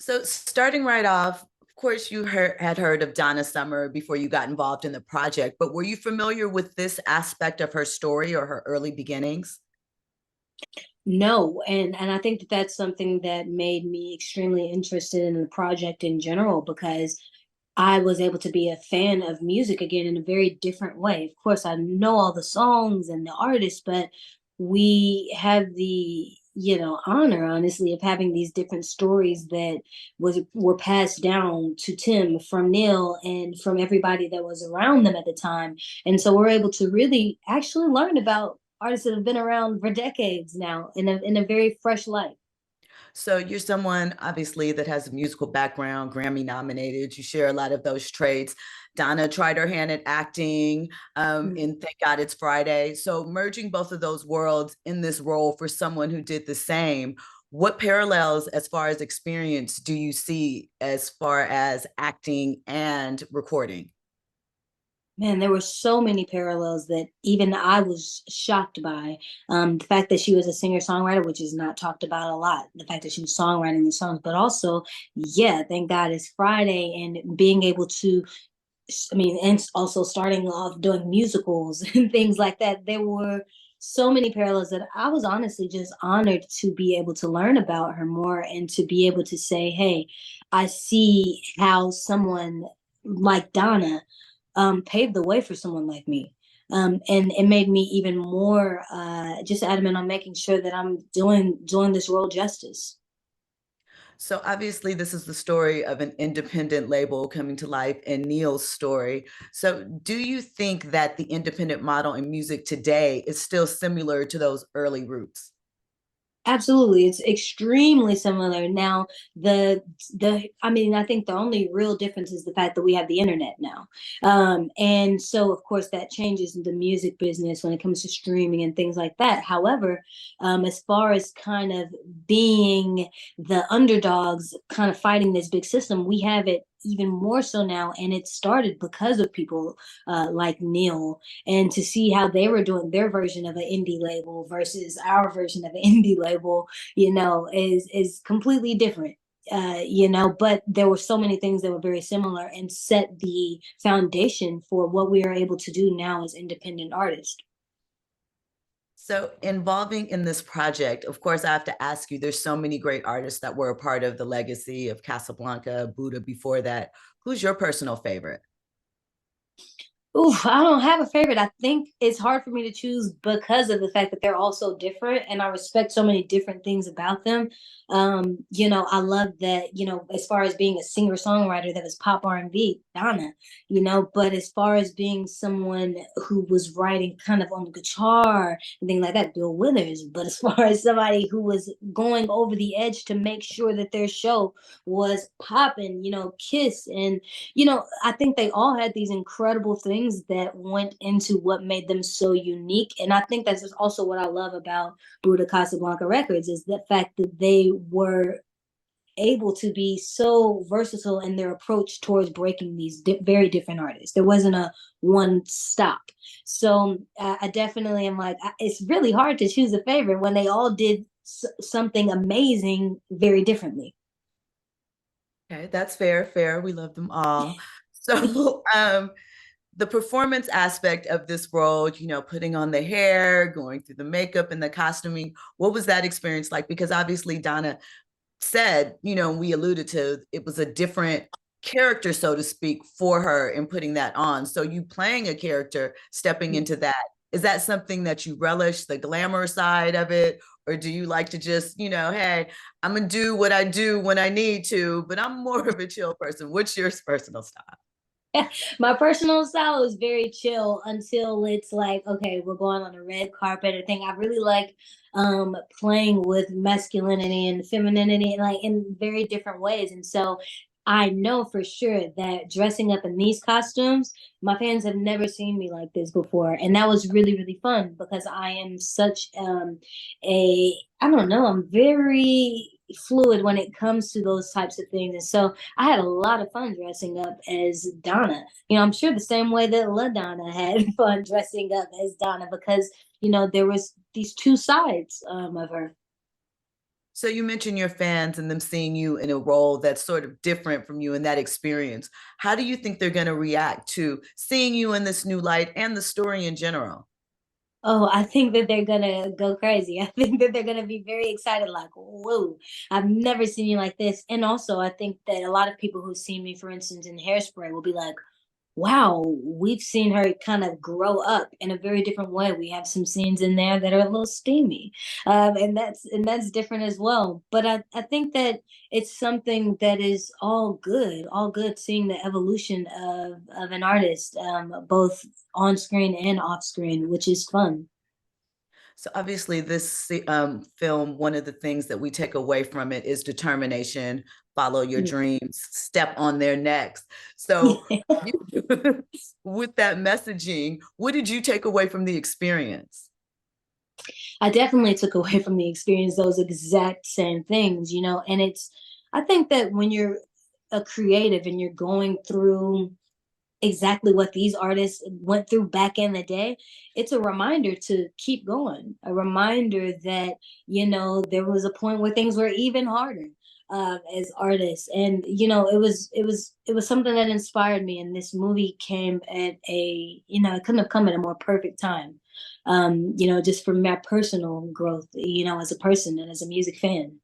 So starting right off, of course, had heard of Donna Summer before you got involved in the project, but were you familiar with this aspect of her story or her early beginnings? No, and I think that that's something that made me extremely interested in the project in general because I was able to be a fan of music again in a very different way. Of course, I know all the songs and the artists, but we have the honor, honestly, of having these different stories that was were passed down to Tim from Neil and from everybody that was around them at the time. And so we're able to really actually learn about artists that have been around for decades now in a very fresh light. So you're someone obviously that has a musical background, Grammy nominated. You share a lot of those traits. Donna tried her hand at acting in Thank God It's Friday. So merging both of those worlds in this role for someone who did the same, what parallels as far as experience do you see as far as acting and recording? Man, there were so many parallels that even I was shocked by. The fact that she was a singer-songwriter, which is not talked about a lot. The fact that she was songwriting the songs, but also, yeah, thank God it's Friday and being able to, I mean, and also starting off doing musicals and things like that. There were so many parallels that I was honestly just honored to be able to learn about her more and to be able to say, hey, I see how someone like Donna paved the way for someone like me. And it made me even more just adamant on making sure that I'm doing this role justice. So obviously, this is the story of an independent label coming to life and Neil's story. So do you think that the independent model in music today is still similar to those early roots? Absolutely, it's extremely similar. Now, the I mean, I think the only real difference is the fact that we have the internet now. And so of course that changes the music business when it comes to streaming and things like that. However, as far as kind of being the underdogs kind of fighting this big system, we have it even more so now, and it started because of people like Neil, and to see how they were doing their version of an indie label versus our version of an indie label, is completely different. But there were so many things that were very similar and set the foundation for what we are able to do now as independent artists. So involving in this project, of course, I have to ask you, there's so many great artists that were a part of the legacy of Casablanca, Buddha before that. Who's your personal favorite? Oof, I don't have a favorite. I think it's hard for me to choose because of the fact that they're all so different and I respect so many different things about them. I love that, as far as being a singer-songwriter that was pop R&B, Donna, but as far as being someone who was writing kind of on the guitar and things like that, Bill Withers. But as far as somebody who was going over the edge to make sure that their show was popping, Kiss and I think they all had these incredible things that went into what made them so unique. And I think that's just also what I love about Buddha Casablanca Records is the fact that they were able to be so versatile in their approach towards breaking these very different artists. There wasn't a one stop. So I definitely am like, it's really hard to choose a favorite when they all did something amazing very differently. Okay, that's fair, fair. We love them all. So, the performance aspect of this role, putting on the hair, going through the makeup and the costuming, what was that experience like? Because obviously Donna said, we alluded to it was a different character, so to speak, for her in putting that on. So you playing a character, stepping into that, is that something that you relish, the glamour side of it? Or do you like to just, hey, I'm gonna do what I do when I need to, but I'm more of a chill person. What's your personal style? My personal style is very chill until it's like, okay, we're going on a red carpet or thing. I really like playing with masculinity and femininity like in very different ways. And so I know for sure that dressing up in these costumes, my fans have never seen me like this before. And that was really, really fun because I am such I don't know, I'm very fluid when it comes to those types of things. And so I had a lot of fun dressing up as Donna. I'm sure the same way that LaDonna had fun dressing up as Donna because, there was these two sides of her. So you mentioned your fans and them seeing you in a role that's sort of different from you in that experience. How do you think they're going to react to seeing you in this new light and the story in general? Oh, I think that they're gonna go crazy. I think that they're gonna be very excited, like, whoa, I've never seen you like this. And also, I think that a lot of people who see me, for instance, in Hairspray will be like, wow, we've seen her kind of grow up in a very different way. We have some scenes in there that are a little steamy, and that's different as well. But I think that it's something that is all good. Seeing the evolution of an artist, both on screen and off screen, which is fun. So obviously, this film, one of the things that we take away from it is determination, follow your Yeah. dreams, step on their necks. So you, with that messaging, what did you take away from the experience? I definitely took away from the experience those exact same things, and I think that when you're a creative and you're going through exactly what these artists went through back in the day, it's a reminder to keep going, a reminder that, there was a point where things were even harder. As artists, and it was something that inspired me, and this movie came at it couldn't have come at a more perfect time, just for my personal growth, as a person and as a music fan.